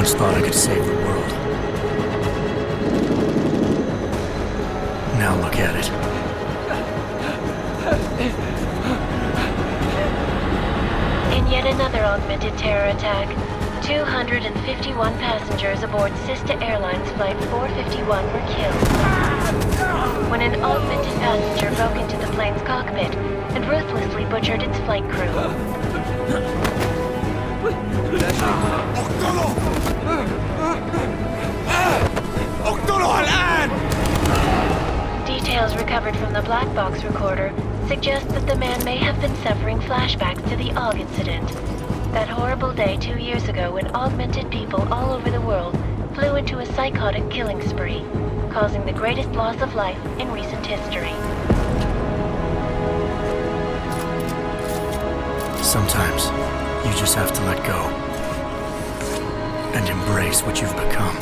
once thought I could save the world. Now look at it. In yet another augmented terror attack, 251 passengers aboard Sister Airlines Flight 451 were killed when an augmented passenger broke into the plane's cockpit and ruthlessly butchered its flight crew. Details recovered from the black box recorder suggest that the man may have been suffering flashbacks to the AUG incident. That horrible day 2 years ago when augmented people all over the world flew into a psychotic killing spree, causing the greatest loss of life in recent history. Sometimes, you just have to let go. And embrace what you've become.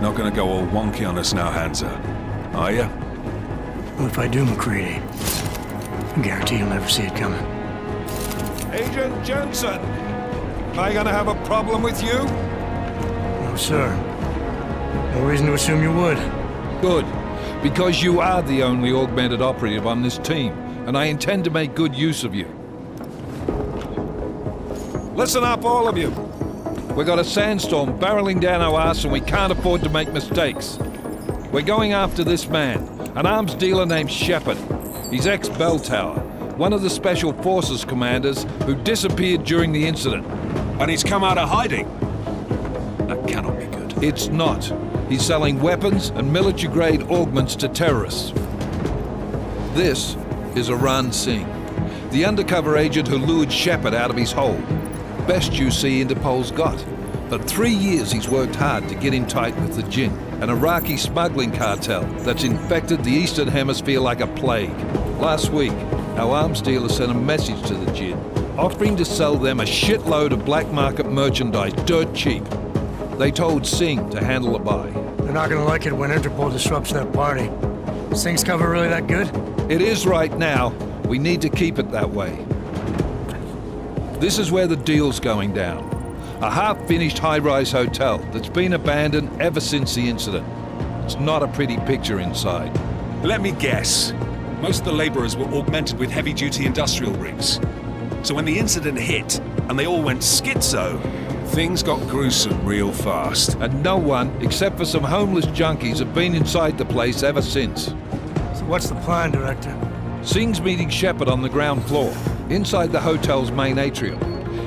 Not gonna go all wonky on us now, Hansa, are ya? Well, if I do, McCready, I guarantee you'll never see it coming. Agent Jensen! Am I gonna have a problem with you? No, sir. No reason to assume you would. Good. Because you are the only augmented operative on this team, and I intend to make good use of you. Listen up, all of you. We've got a sandstorm barreling down our arse and we can't afford to make mistakes. We're going after this man, an arms dealer named Shepard. He's ex-Bell Tower, one of the Special Forces commanders who disappeared during the incident. And he's come out of hiding. That cannot be good. It's not. He's selling weapons and military-grade augments to terrorists. This is Aran Singh, the undercover agent who lured Shepard out of his hole. Best you see Interpol's got. For 3 years he's worked hard to get in tight with the Jinn, an Iraqi smuggling cartel that's infected the Eastern Hemisphere like a plague. Last week, our arms dealer sent a message to the Jinn, offering to sell them a shitload of black market merchandise dirt cheap. They told Singh to handle the buy. They're not gonna like it when Interpol disrupts their party. Singh's cover really that good? It is right now. We need to keep it that way. This is where the deal's going down. A half-finished high-rise hotel that's been abandoned ever since the incident. It's not a pretty picture inside. Let me guess. Most of the laborers were augmented with heavy-duty industrial rigs. So when the incident hit, and they all went schizo, things got gruesome real fast. And no one, except for some homeless junkies, have been inside the place ever since. So what's the plan, Director? Singh's meeting Shepard on the ground floor, inside the hotel's main atrium.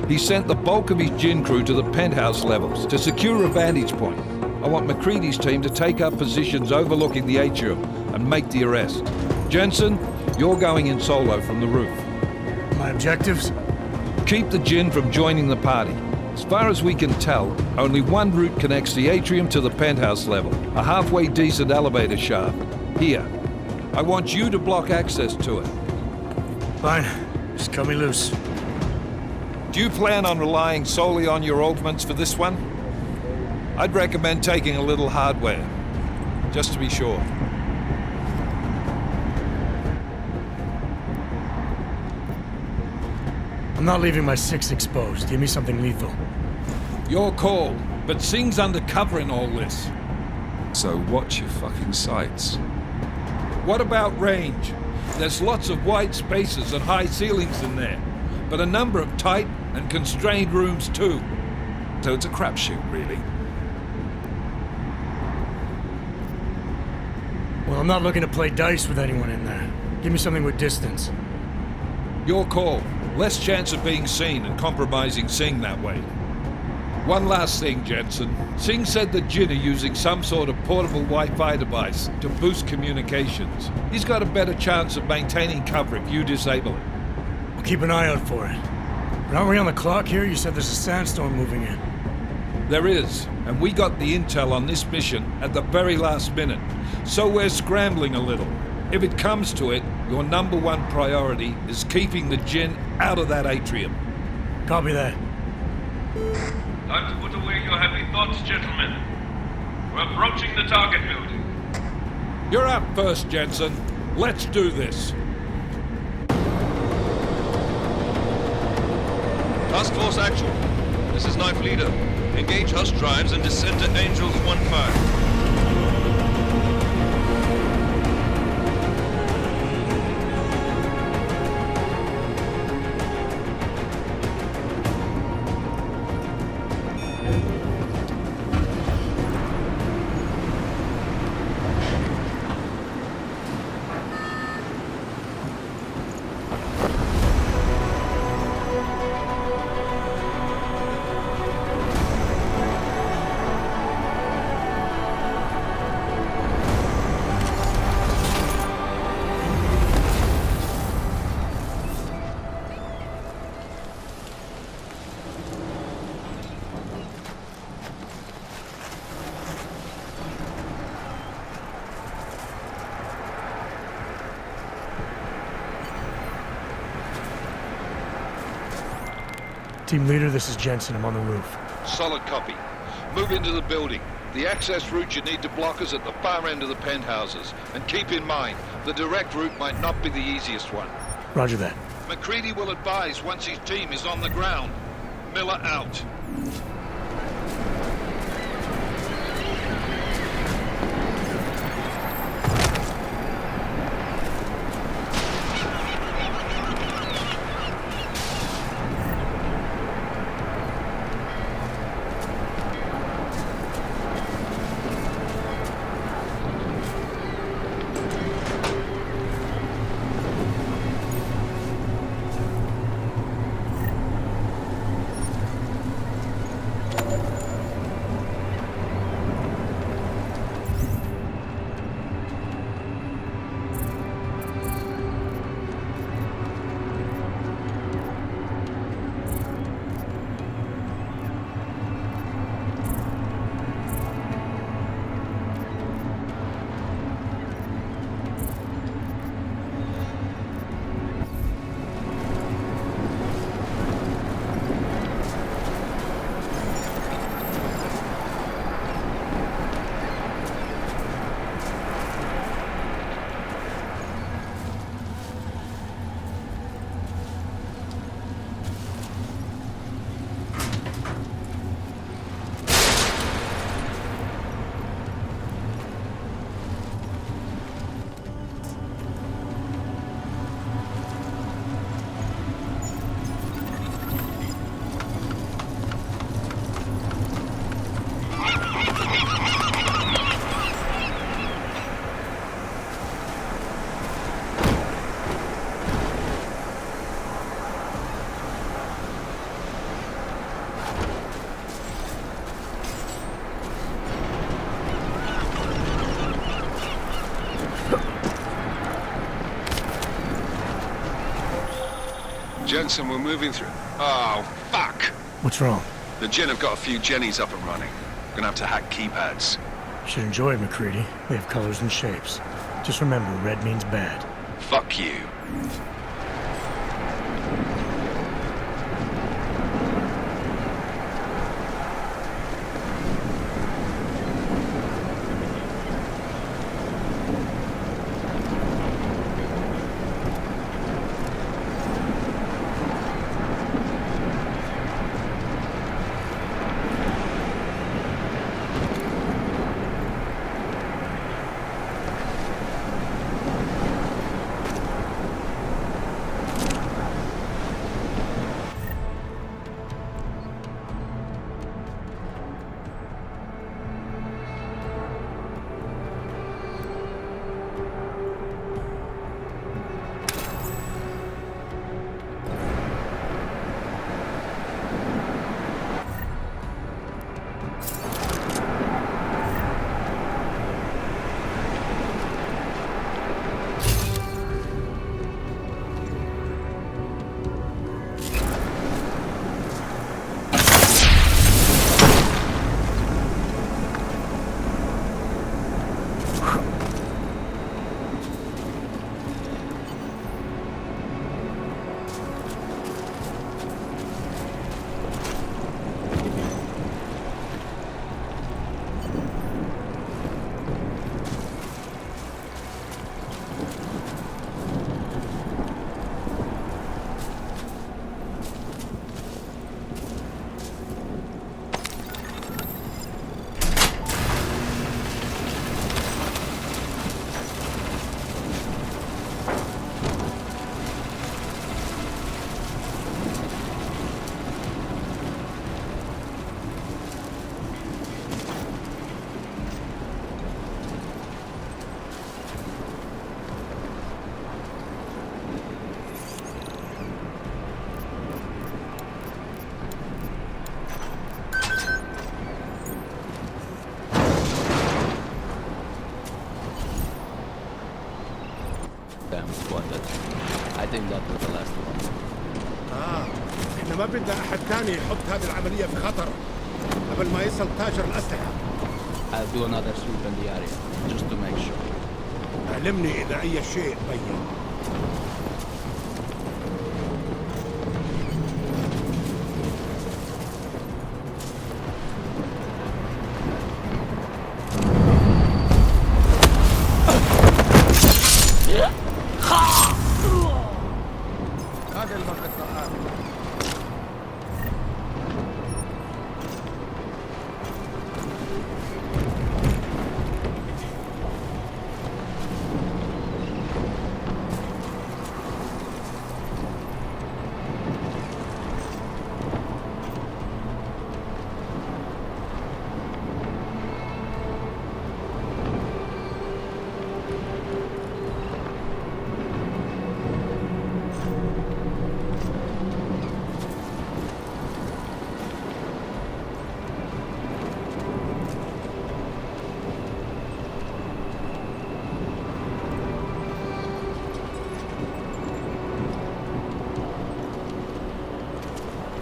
He sent the bulk of his Jinn crew to the penthouse levels to secure a vantage point. I want McCready's team to take up positions overlooking the atrium and make the arrest. Jensen, you're going in solo from the roof. My objectives? Keep the Jinn from joining the party. As far as we can tell, only one route connects the atrium to the penthouse level, a halfway decent elevator shaft. Here. I want you to block access to it. Fine. Just cut me loose. Do you plan on relying solely on your augments for this one? I'd recommend taking a little hardware, just to be sure. I'm not leaving my 6 exposed. Give me something lethal. Your call, but Singh's undercover in all this. So watch your fucking sights. What about range? There's lots of wide spaces and high ceilings in there, but a number of tight and constrained rooms too. So it's a crapshoot, really. Well, I'm not looking to play dice with anyone in there. Give me something with distance. Your call. Less chance of being seen and compromising Singh that way. One last thing, Jensen. Singh said the Jinn are using some sort of portable Wi-Fi device to boost communications. He's got a better chance of maintaining cover if you disable it. We'll keep an eye out for it. But aren't we on the clock here? You said there's a sandstorm moving in. There is, and we got the intel on this mission at the very last minute. So we're scrambling a little. If it comes to it, your number one priority is keeping the Jinn out of that atrium. Copy that. Time to put away your heavy thoughts, gentlemen. We're approaching the target building. You're up first, Jensen. Let's do this. Task Force Actual. This is Knife Leader. Engage Hush drives and descend to Angels 1-5. Team leader, this is Jensen. I'm on the roof. Solid copy. Move into the building. The access route you need to block is at the far end of the penthouses. And keep in mind, the direct route might not be the easiest one. Roger that. McCready will advise once his team is on the ground. Miller out. Jensen, we're moving through. Oh, fuck! What's wrong? The Gen have got a few Jennies up and running. Gonna have to hack keypads. Should enjoy it, McCready. They have colors and shapes. Just remember, red means bad. Fuck you. scam squandered. I think that was the last one. احنا ما بدنا احد تاني يحط هذه العملية في خطر قبل ما يصل تاجر الأسلحة. I'll do another sweep in the area, just to make sure. علمني إذا أي شيء بين. هذه المنطقة آمنة.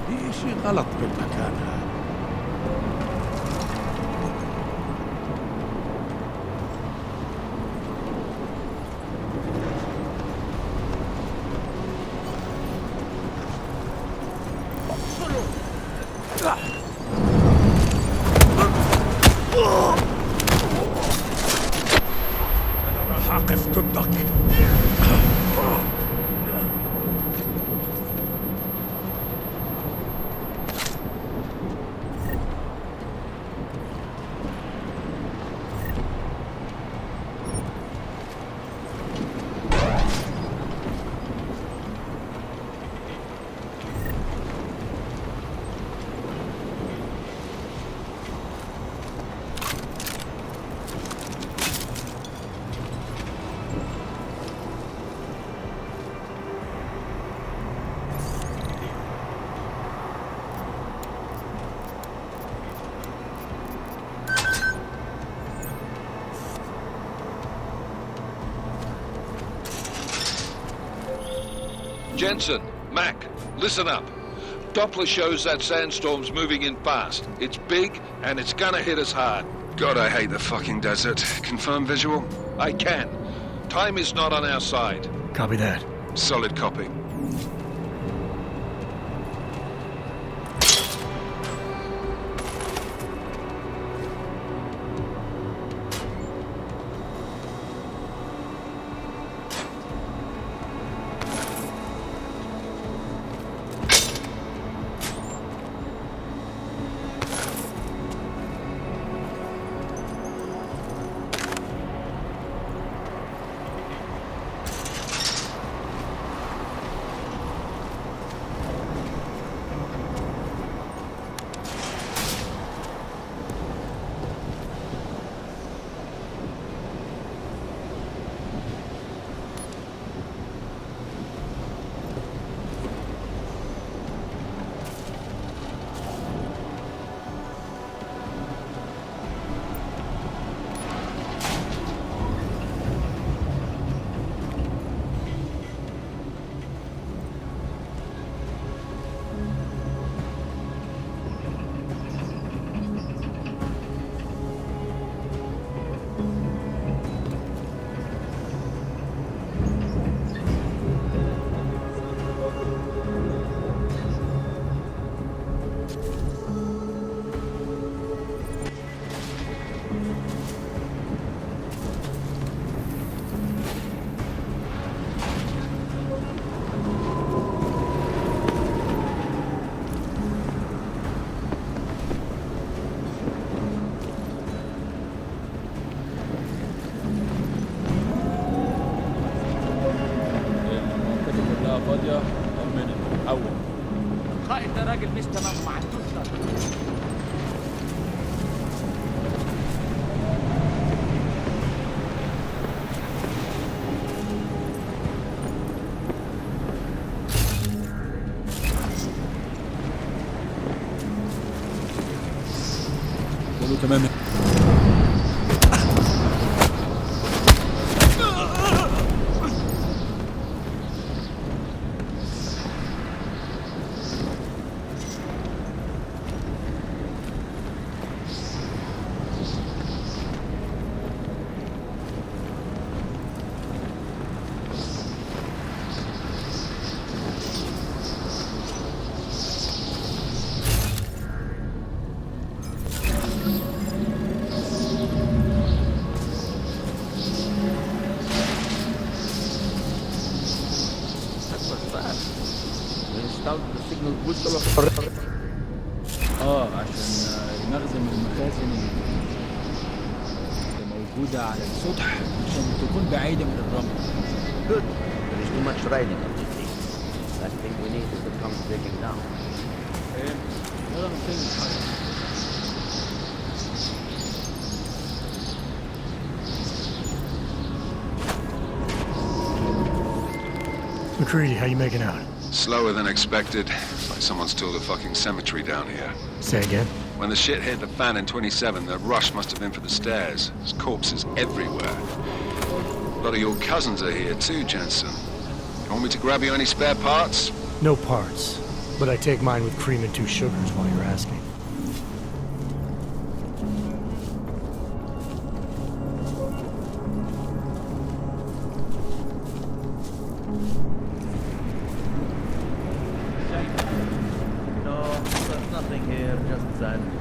في شيء غلط بالمكان هذا. أنا راح أقف ضدك. Jensen, Mac, listen up. Doppler shows that sandstorm's moving in fast. It's big, and it's gonna hit us hard. God, I hate the fucking desert. Confirm visual? I can. Time is not on our side. Copy that. Solid copy. فاضية أمنت أول القائد ده راجل مش تمام ما عندوش كله تمام. عشان نخزن المخازن اللي موجودة على السطح عشان تكون بعيدة من الرمل. Good. There is too much riding on this thing. Last thing we need is to come breaking down. يلا ننتهي الحرب. McCready, how you making out? Slower than expected. Like someone's tilled a fucking cemetery down here. Say again? When the shit hit the fan in 27, the rush must have been for the stairs. There's corpses everywhere. A lot of your cousins are here too, Jensen. You want me to grab you any spare parts? No parts. But I take mine with cream and 2 sugars while you're asking. No, there's nothing here, just sand.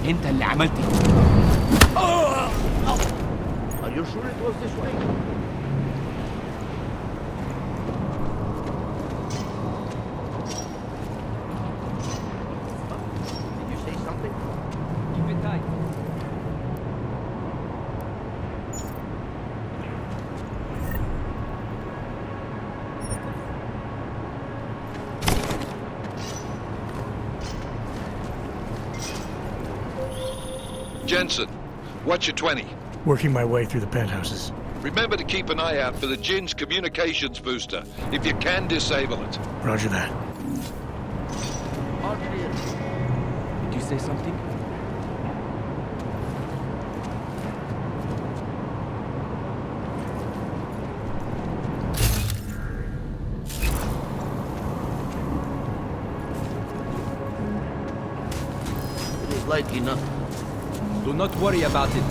انت اللي عملت Are you sure it was this way? Did you say something? Keep it tight. Jensen, what's your 20? Working my way through the penthouses. Remember to keep an eye out for the Jin's communications booster, if you can disable it. Roger that. All clear. Did you say something? It is light enough. Do not worry about it.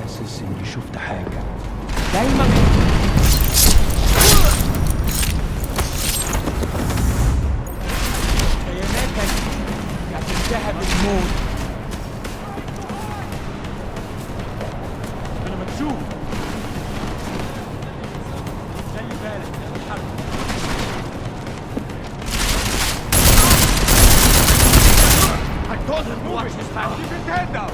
حاسس اني شفت حاجة دايما بياناتك هتنتهي بالموت. انا مكشوف. خلي بالك من الحرب. I told him to watch his back. Keep his head down.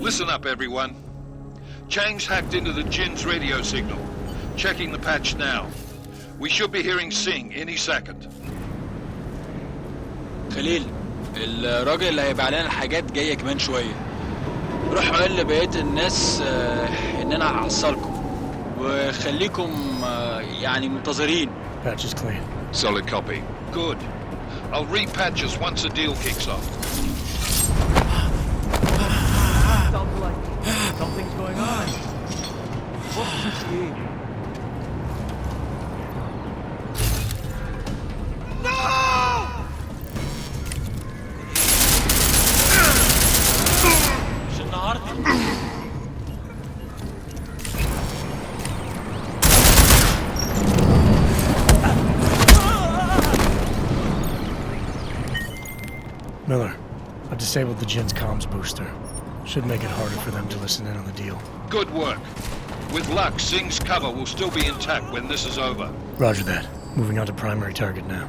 Listen up, everyone. Chang's hacked into the Jin's radio signal. Checking the patch now. We should be hearing Sing any second. خليل، الراجل اللي هيبقى علينا الحاجات جاية كمان شوية. روح قول لبقية الناس إن أنا هحصلكم وخليكم يعني منتظرين. Patch is clean. Solid copy. Good. I'll repatch us once the deal kicks off. Sounds like something's going on. What did you see? مش النهارده. Miller, I've disabled the Jin's comms booster. Should make it harder for them to listen in on the deal. Good work. With luck, Sing's cover will still be intact when this is over. Roger that. Moving on to primary target now.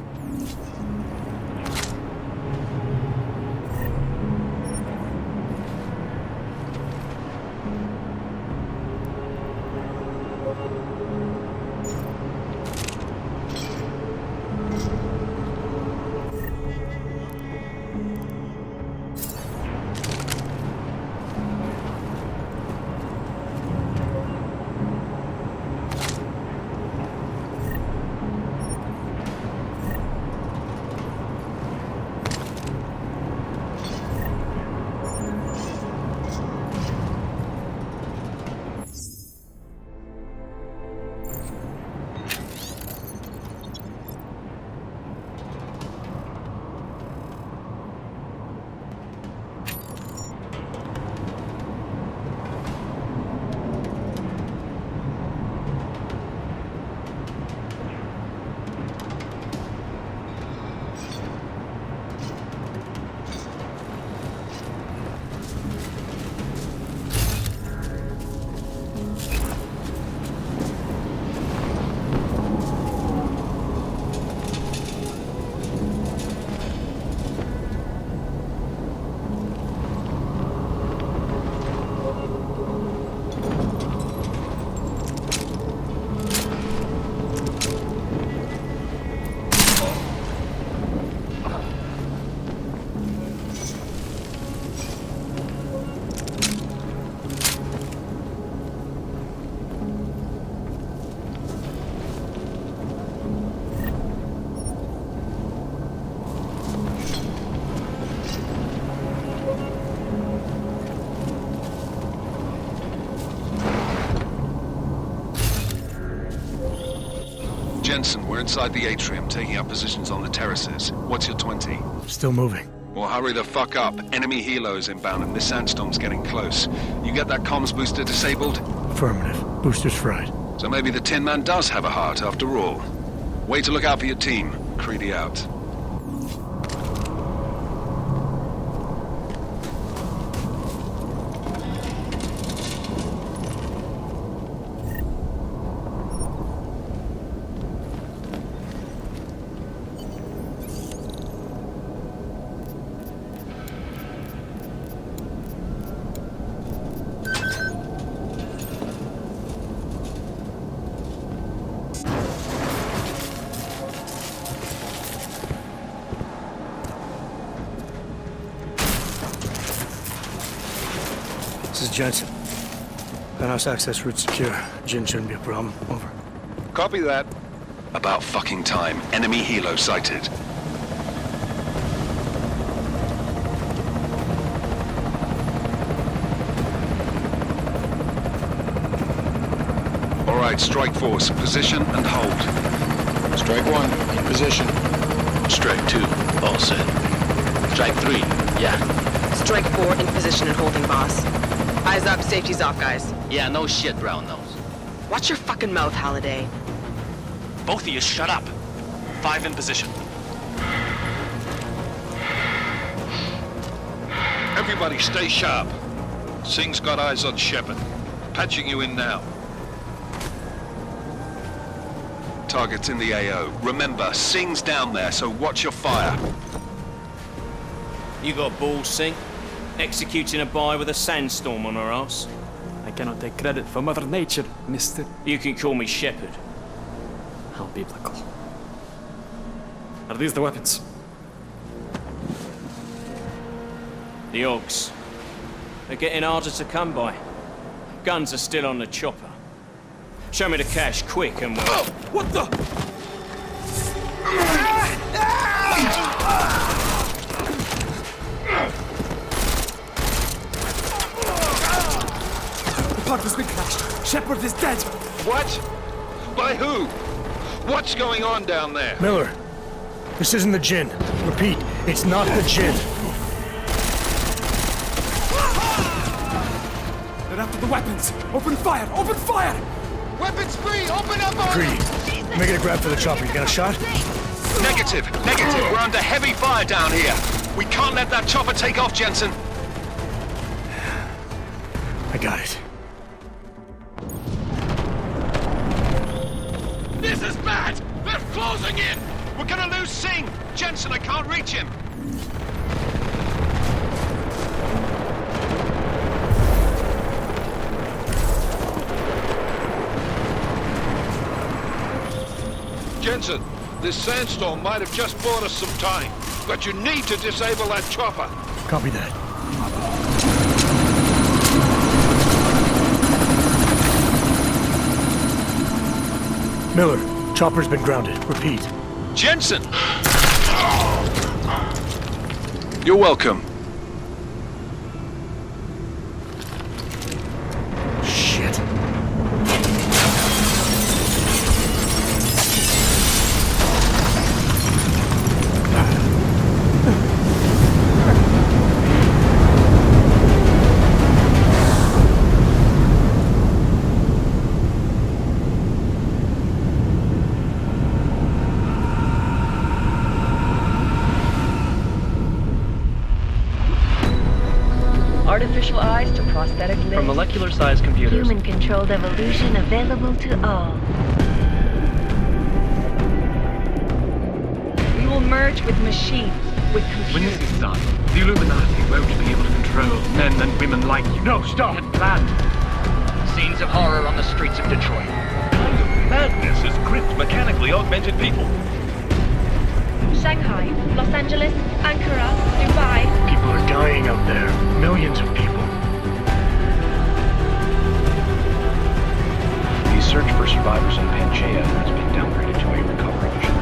Jensen, we're inside the atrium, taking up positions on the terraces. What's your 20? Still moving. Well, hurry the fuck up. Enemy helos inbound and this sandstorm's getting close. You get that comms booster disabled? Affirmative. Booster's fried. So maybe the Tin Man does have a heart after all. Way to look out for your team. Creedy out. gents. Penthouse access route secure. Jinn shouldn't be a problem. Over. Copy that. About fucking time. Enemy helo sighted. All right, strike force. Position and hold. Strike 1, in position. Strike 2, all set. Strike 3, yeah. Strike 4, in position and holding, boss. Eyes up, safety's off, guys. Yeah, no shit, brown nose. Watch your fucking mouth, Halliday. Both of you shut up. 5 in position. Everybody stay sharp. Singh's got eyes on Shepard. Patching you in now. Target's in the AO. Remember, Singh's down there, so watch your fire. You got balls, Singh? Executing a buy with a sandstorm on our ass? I cannot take credit for Mother Nature, mister. You can call me Shepard. How biblical. Are these the weapons? The Augs. They're getting harder to come by. Guns are still on the chopper. Show me the cash, quick, and we'll... Oh, what the? The part has been crashed. Shepard is dead. What? By who? What's going on down there? Miller, this isn't the Jinn. Repeat, it's not the Jinn. They're after the weapons. Open fire! Open fire! Weapons free! Open up on Greedy. Making a grab for the chopper. You got a shot? Negative. We're under heavy fire down here. We can't let that chopper take off, Jensen. I got it. This is bad! They're closing in! We're gonna lose Singh! Jensen, I can't reach him! Jensen, this sandstorm might have just bought us some time, but you need to disable that chopper. Copy that. Miller, chopper's been grounded. Repeat. Jensen! You're welcome. Shit. Artificial eyes to prosthetic limbs. From molecular-sized computers. Human-controlled evolution available to all. We will merge with machines, with When computers. this is done, the Illuminati won't be able to control men and women like you. No, stop! Had planned. Scenes of horror on the streets of Detroit. Kind of madness has gripped mechanically augmented people. Shanghai, Los Angeles, Ankara, Dubai. People are dying out there. Millions of people. The search for survivors in Pangaea has been downgraded to a recovery mission.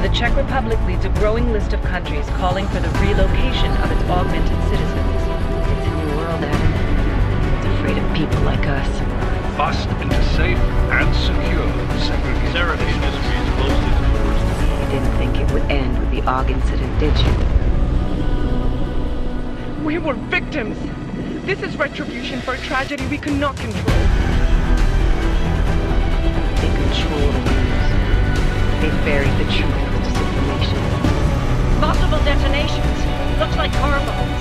The Czech Republic leads a growing list of countries calling for the relocation of its augmented citizens. It's a new world, Adam. It's afraid of people like us. Bust into safe and secure segregation. Saturday Industries closed its doors. You didn't think it would end with the AUG incident, did you? We were victims. This is retribution for a tragedy we cannot control. They control the news. They buried the truth with disinformation. Possible detonations. Looks like car bombs.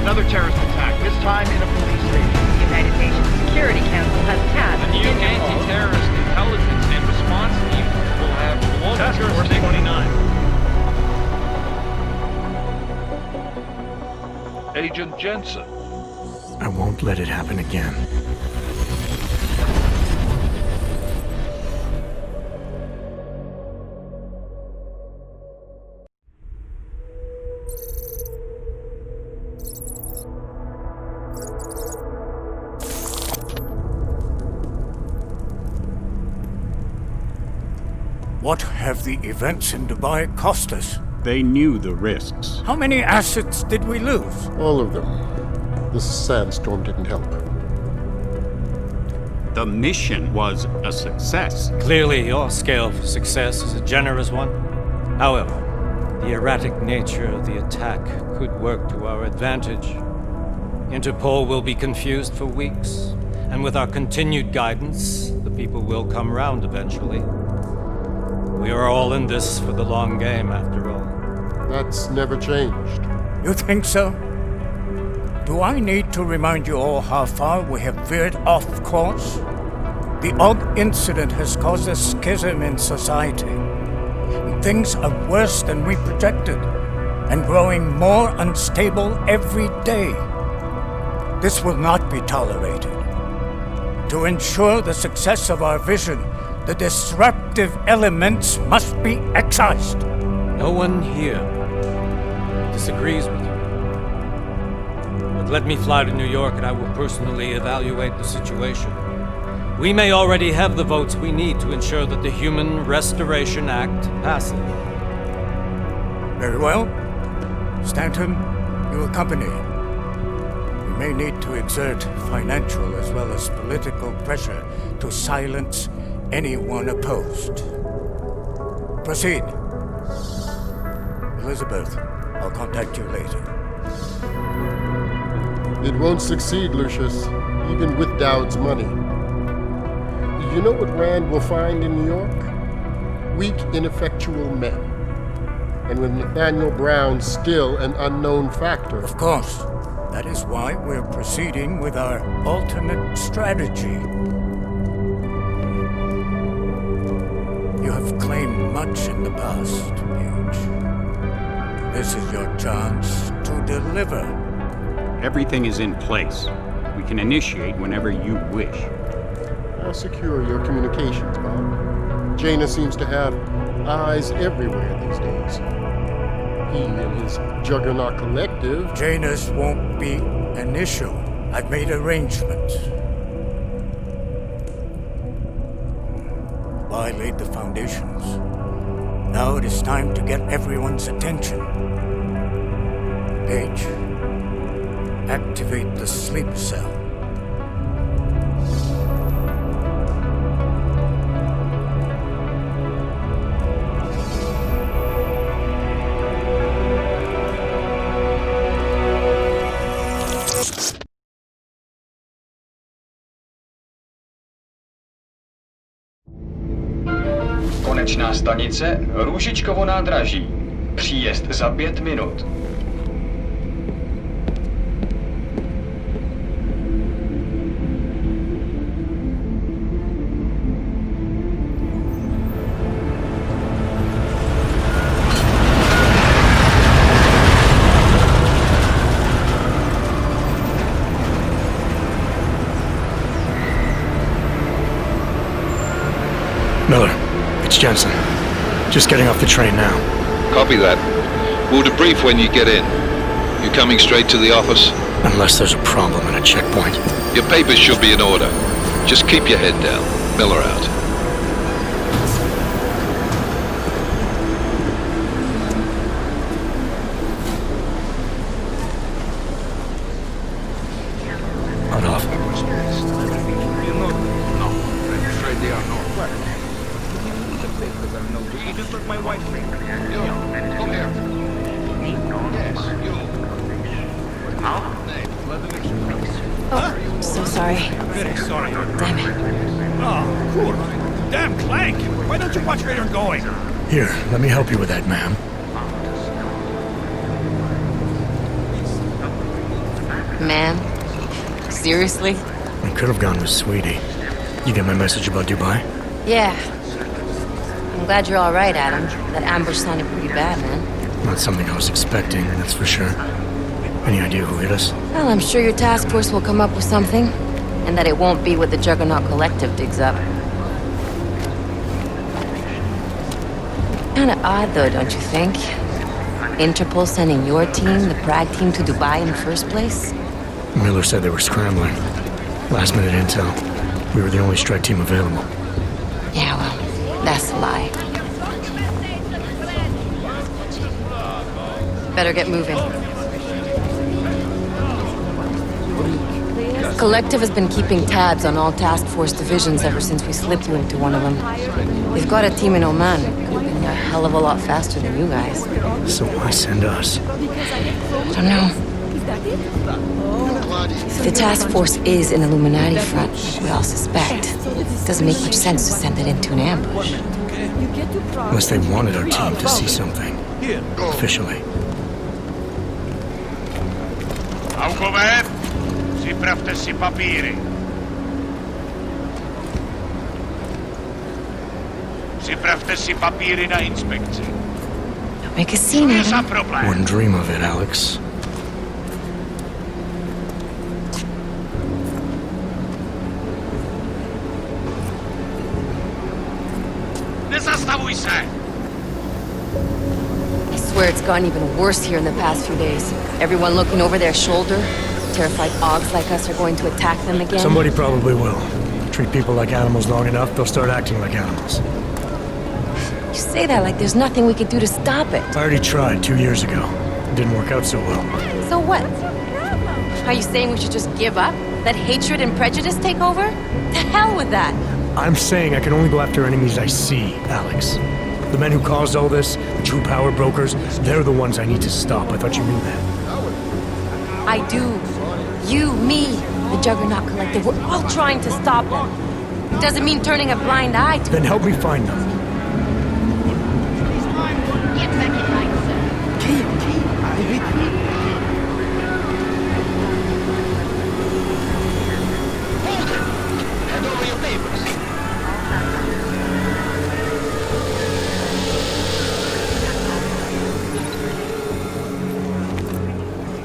Another terrorist attack, this time in a police station. The United Nations Security Council has tasked The new anti-terrorist intelligence and response team will have global Task Force jurisdiction. 29. Agent Jensen. I won't let it happen again. What have the events in Dubai cost us? They knew the risks. How many assets did we lose? All of them. This sandstorm didn't help. The mission was a success. Clearly, your scale for success is a generous one. However, the erratic nature of the attack could work to our advantage. Interpol will be confused for weeks, and with our continued guidance, the people will come round eventually. We are all in this for the long game, after all. That's never changed. You think so? Do I need to remind you all how far we have veered off course? The Og incident has caused a schism in society. Things are worse than we projected, and growing more unstable every day. This will not be tolerated. To ensure the success of our vision, the disruptive elements must be excised. No one here disagrees with you. But let me fly to New York and I will personally evaluate the situation. We may already have the votes we need to ensure that the Human Restoration Act passes. Very well. Stanton, you accompany. We may need to exert financial as well as political pressure to silence anyone opposed. Proceed. Elizabeth, I'll contact you later. It won't succeed, Lucius, even with Dowd's money. You know what Rand will find in New York? Weak, ineffectual men. And with Nathaniel Brown still an unknown factor. Of course. That is why we're proceeding with our alternate strategy. You have claimed much in the past, Paige. This is your chance to deliver. Everything is in place. We can initiate whenever you wish. I'll secure your communications, Bob. Jaina seems to have eyes everywhere these days. He and his Juggernaut Collective... Jaina's won't be an issue. I've made arrangements. I laid the foundations. Now it is time to get everyone's attention. Paige, activate the sleep cell. Konečná stanice Růžičkovo nádraží. Příjezd za 5 minut. Miller, it's Jensen. Just getting off the train now. Copy that. We'll debrief when you get in. You coming straight to the office? Unless there's a problem at a checkpoint. Your papers should be in order. Just keep your head down. Miller out. Cut off. You just took my wife. Oh, so sorry. Very sorry. Damn it. Oh, cool. Damn Clank! Why don't you watch where you're going? Here, let me help you with that, ma'am. Man? Seriously? I could have gone with Sweetie. You get my message about Dubai? Yeah. I'm glad you're alright, Adam. That ambush sounded pretty bad, man. Not something I was expecting, that's for sure. Any idea who hit us? Well, I'm sure your task force will come up with something. And that it won't be what the Juggernaut Collective digs up. Kinda odd, though, don't you think? Interpol sending your team, the Prague team, to Dubai in the first place? Miller said they were scrambling. Last minute intel. We were the only strike team available. Yeah, well, that's a lie. Better get moving. Collective has been keeping tabs on all task force divisions ever since we slipped you into one of them. They've got a team in Oman. Could have been a hell of a lot faster than you guys. So why send us? I don't know. If the task force is an Illuminati front, we all suspect, it doesn't make much sense to send it into an ambush. Unless they wanted our team to see something. Officially. Augover, připravte si papíry. Připravte si papíry na inspekci. Don't make a scene, Adam. Wouldn't dream of it, Alex. Nezastavuj se! I swear it's gotten even worse here in the past few days. Everyone looking over their shoulder. Terrified Augs like us are going to attack them again. Somebody probably will. Treat people like animals long enough, they'll start acting like animals. You say that like there's nothing we could do to stop it. I already tried 2 years ago. It didn't work out so well. So what? Are you saying we should just give up? Let hatred and prejudice take over? To hell with that! I'm saying I can only go after enemies I see, Alex. The men who caused all this, the true power brokers, they're the ones I need to stop. I thought you knew that. I do. You, me, the Juggernaut Collective, we're all trying to stop them. It doesn't mean turning a blind eye to Then help me find them. Get back in line, sir. Hand over your papers.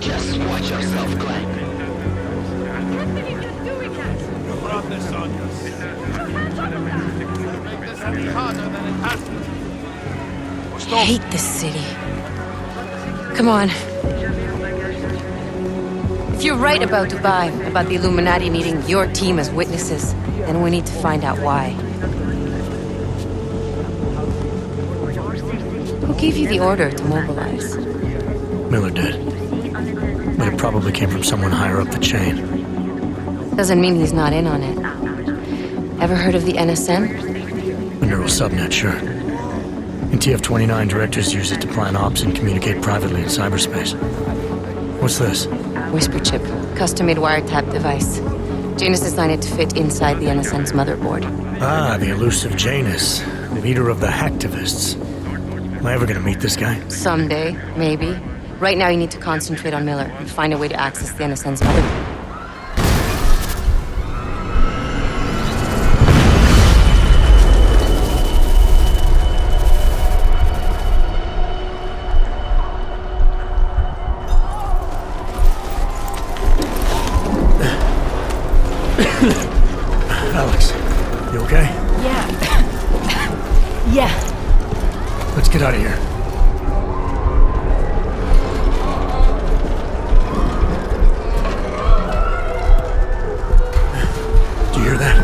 Just watch yourself, Glenn. I hate this city. Come on. If you're right about Dubai, about the Illuminati needing your team as witnesses, then we need to find out why. Who gave you the order to mobilize? Miller did. But it probably came from someone higher up the chain. Doesn't mean he's not in on it. Ever heard of the NSM? A neural subnet, sure. In TF-29, directors use it to plan ops and communicate privately in cyberspace. What's this? Whisper chip, custom-made wiretap device. Janus designed it to fit inside the NSM's motherboard. Ah, the elusive Janus, leader of the hacktivists. Am I ever gonna meet this guy? Someday, maybe. Right now you need to concentrate on Miller and find a way to access the NSM's motherboard. Alex, you okay? Yeah. Yeah. Let's get out of here. Do you hear that?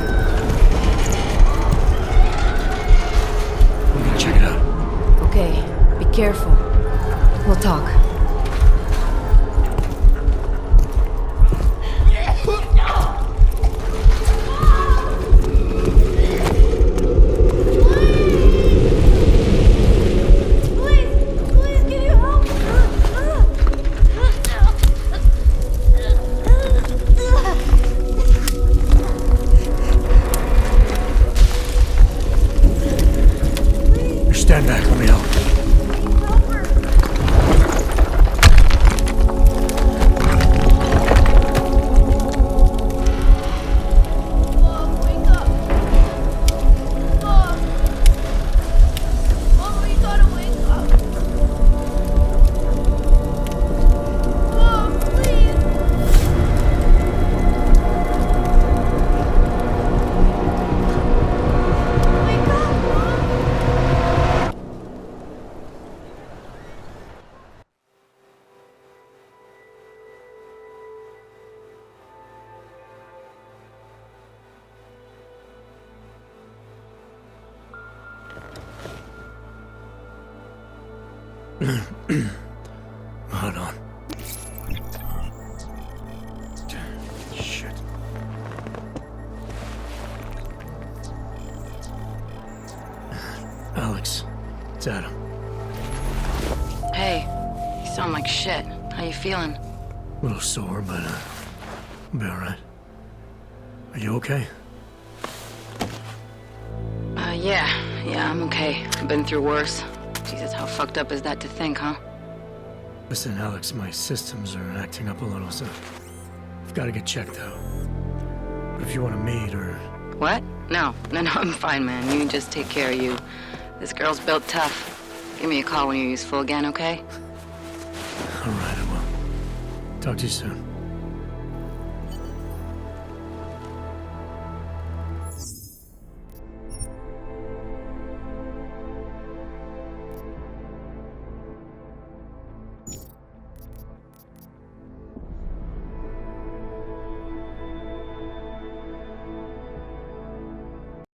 I'm gonna check it out. Okay, be careful. We'll talk. Stand back, let me help. Hold on. Shit. Alex, it's Adam. Hey, you sound like shit. How you feeling? A little sore, but I'll be alright. Are you okay? Yeah, I'm okay. I've been through worse. Jesus, how fucked up is that to think, huh? Listen, Alex, my systems are acting up a little, so I've got to get checked out. But if you want to meet or... What? No, I'm fine, man. You just take care of you. This girl's built tough. Give me a call when you're useful again, okay? Alright, I will. Talk to you soon.